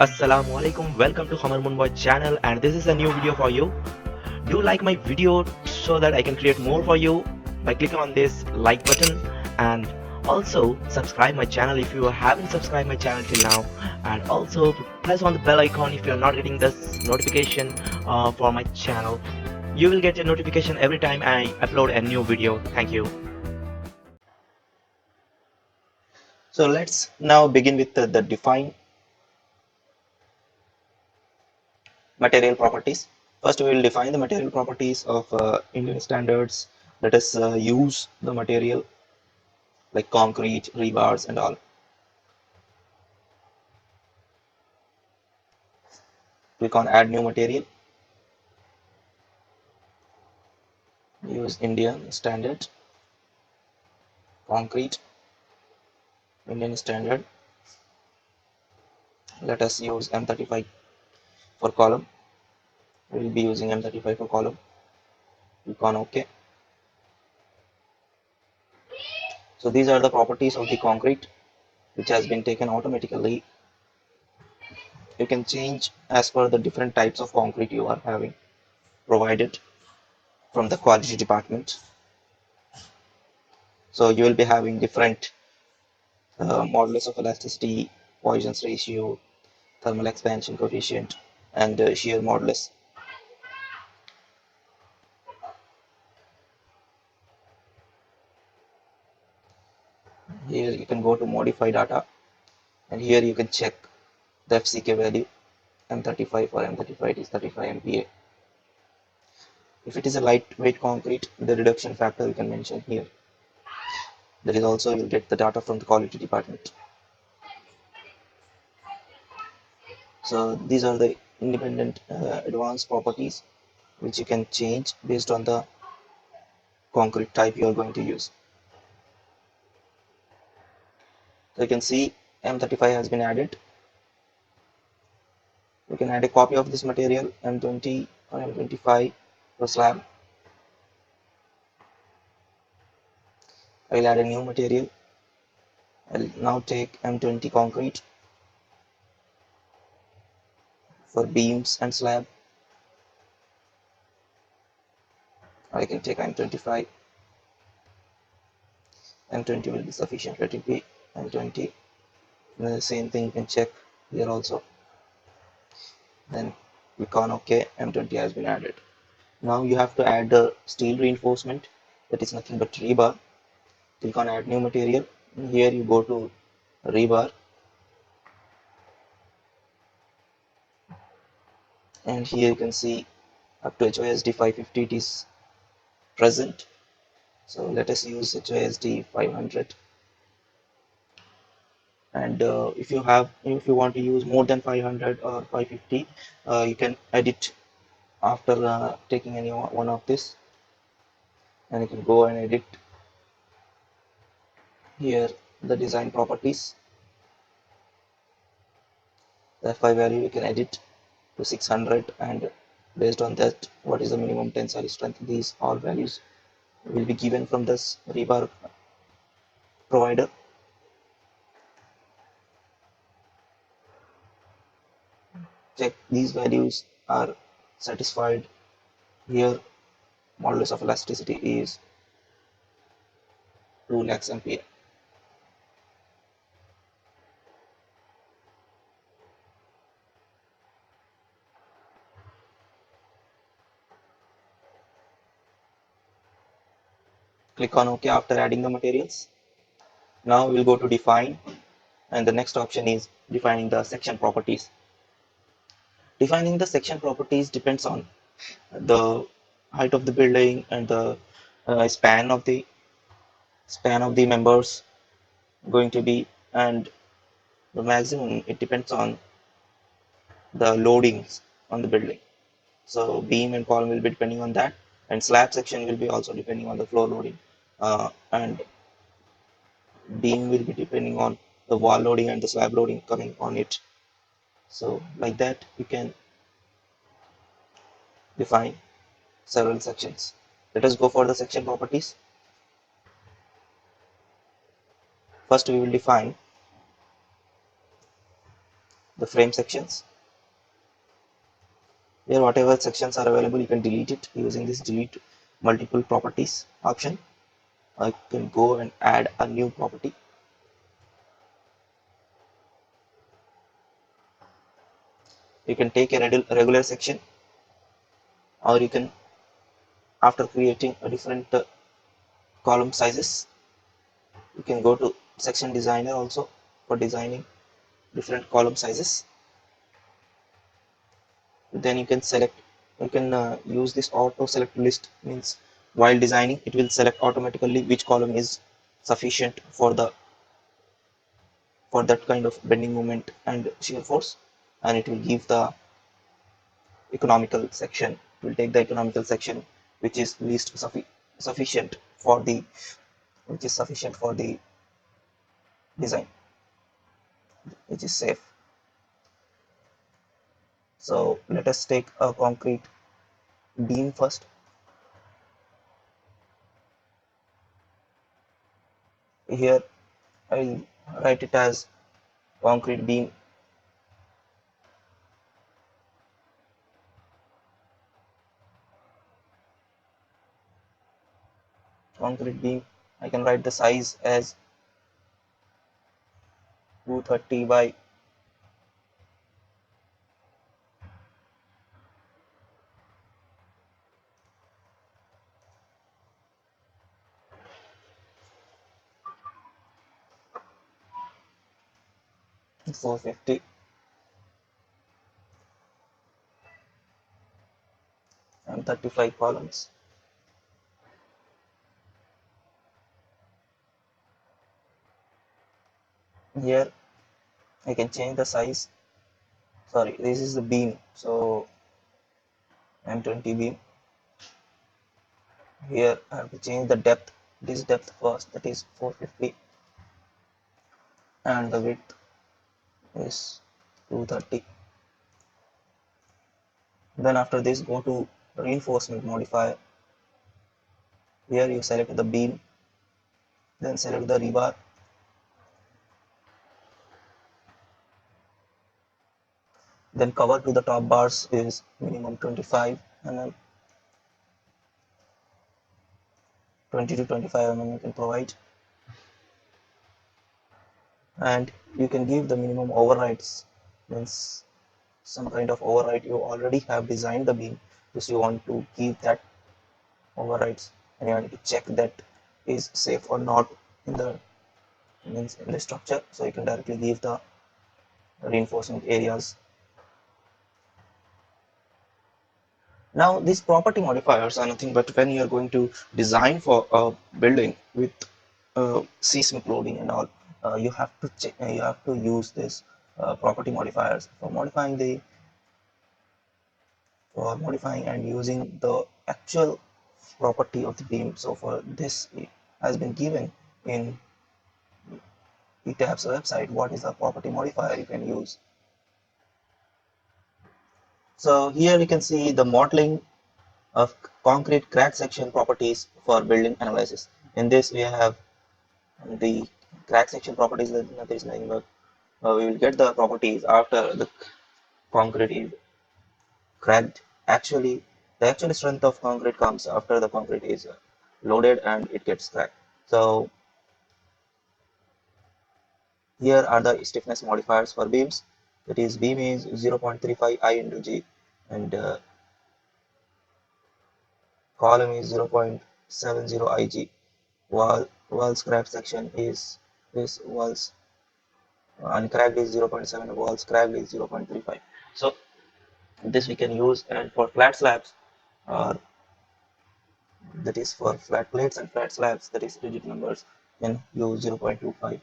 Assalamu alaikum, welcome to Qamar MoonBoy channel, and this is a new video for you. Do like my video so that I can create more for you by clicking on this like button, and also subscribe my channel if you haven't subscribed my channel till now, and also press on the bell icon if you're not getting this notification for my channel. You will get a notification every time I upload a new video. Thank you. So let's now begin with the define material properties. First, we will define the material properties of Indian standards. Let us use the material like concrete, rebars, and all. Click on Add New Material. Use Indian standard, concrete, Indian standard. Let us use M35 for column. We will be using M35 for column. Click on OK. So these are the properties of the concrete, which has been taken automatically. You can change as per the different types of concrete you are having provided from the quality department. So you will be having different modulus of elasticity, Poisson's ratio, thermal expansion coefficient, and shear modulus. Here you can go to modify data, and here you can check the FCK value. M35 for M35 is 35 MPa. If it is a lightweight concrete, the reduction factor you can mention here. There is also you'll get the data from the quality department. So these are the independent advanced properties which you can change based on the concrete type you are going to use. So you can see M35 has been added. You can add a copy of this material, M20 or M25 for slab. I will add a new material. I'll now take M20 concrete for beams and slab. I can take M25. M20 will be sufficient. Let it be M20. And then the same thing you can check here also. Then click on OK. M20 has been added. Now you have to add the steel reinforcement. That is nothing but rebar. Click on Add New Material. Here you go to rebar, and here you can see up to HOSD 550 it is present. So let us use HOSD 500. And if you want to use more than 500 or 550, you can edit after taking any one of this, and you can go and edit here the design properties. The Fi value you can edit to 600, and based on that, what is the minimum tensile strength, these all values will be given from this rebar provider. Check these values are satisfied. Here modulus of elasticity is 2 lakhs MPa. Click on OK after adding the materials. Now we'll go to define, and the next option is defining the section properties. Defining the section properties depends on the height of the building and the span of the members going to be, and the maximum it depends on the loadings on the building. So beam and column will be depending on that, and slab section will be also depending on the floor loading, and beam will be depending on the wall loading and the slab loading coming on it. So like that you can define several sections. Let us go for the section properties. First we will define the frame sections. Here whatever sections are available, you can delete it using this delete multiple properties option. I can go and add a new property. You can take a regular section, or you can, after creating a different column sizes, you can go to section designer also for designing different column sizes. Then you can select, you can use this auto select list, means while designing it will select automatically which column is sufficient for that kind of bending moment and shear force, and it will give the economical section. It will take the economical section which is least sufficient for the design, which is safe. So let us take a concrete beam first. Here I'll write it as concrete beam. Concrete beam, I can write the size as 230 by 450, and 35 columns. Here I can change the size. Sorry, this is the beam, so M20 beam. Here I have to change the depth, this depth first, that is 450, and the width is 230. Then after this, go to reinforcement modifier. Here you select the beam, then select the rebar, then cover to the top bars is minimum 25 mm, 20 to 25 mm you can provide, and you can give the minimum overrides, means some kind of override you already have designed the beam, just you want to keep that overrides, and you want to check that is safe or not in the structure, so you can directly give the reinforcement areas. Now these property modifiers are nothing but when you are going to design for a building with seismic loading and all, you have to check, you have to use this property modifiers for modifying and using the actual property of the beam. So for this, it has been given in Etabs website what is the property modifier you can use. So here you can see the modeling of concrete crack section properties for building analysis. In this we have the crack section properties, that is nothing but we will get the properties after the concrete is cracked. Actually, the actual strength of concrete comes after the concrete is loaded and it gets cracked. So here are the stiffness modifiers for beams. That is, beam is 0.35 I into G, and column is 0.70 IG. Walls crack section is this, walls uncracked is 0.7, walls cracked is 0.35. So this we can use, and for flat slabs, or that is for flat plates and flat slabs, that is digit numbers, can use 0.25.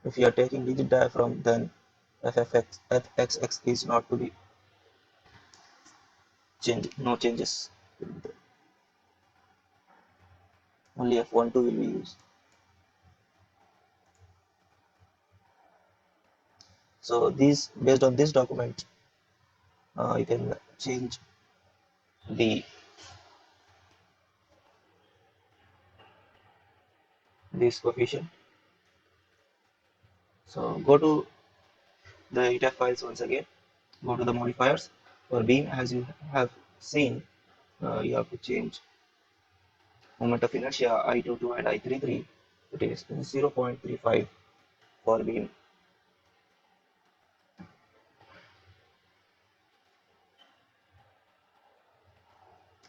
If you are taking digit diaphragm, then FXX is not to be changed, no changes. Only F12 will be used. So these, based on this document, you can change the this coefficient. So go to the Etabs files once again. Go to the modifiers for beam. As you have seen, you have to change moment of inertia I22 and I33. It is 0.35 for beam.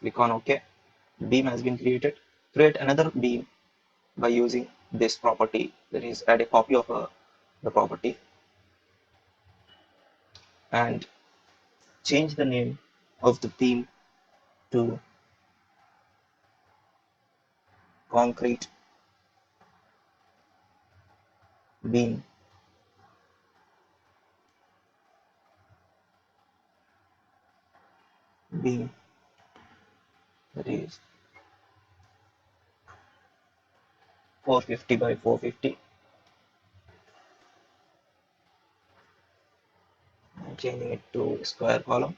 Click on OK. Beam has been created. Create another beam by using this property, that is add a copy of the property and change the name of the beam to concrete beam. Beam, that is 450 by 450. I'm changing it to square column.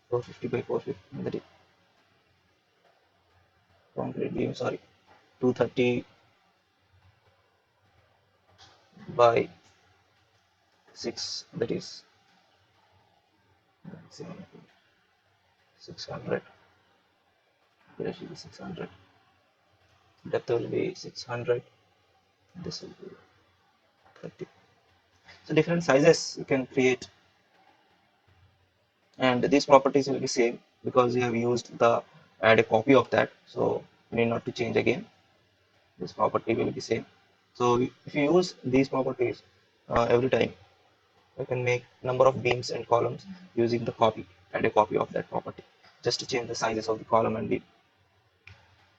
450 by 450, that is concrete beam, sorry, 230 by 6, that is 600. Here should be 600. Depth will be 600. This will be 30. So different sizes you can create, and these properties will be same because you have used the add a copy of that, so you need not to change again. This property will be same. So if you use these properties every time, you can make number of beams and columns using the copy, add a copy of that property, just to change the sizes of the column and beam.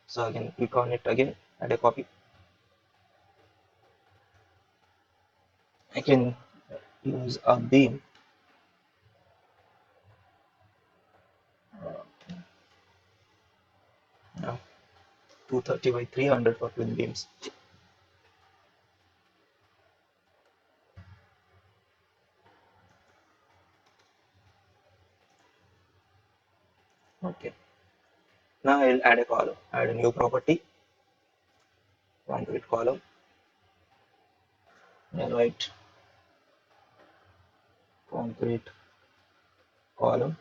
So I can click on it again, add a copy. I can use a beam. Now 230 by 300 for twin beams. Okay. Now I'll add a column, add a new property, concrete column. I'll write concrete column.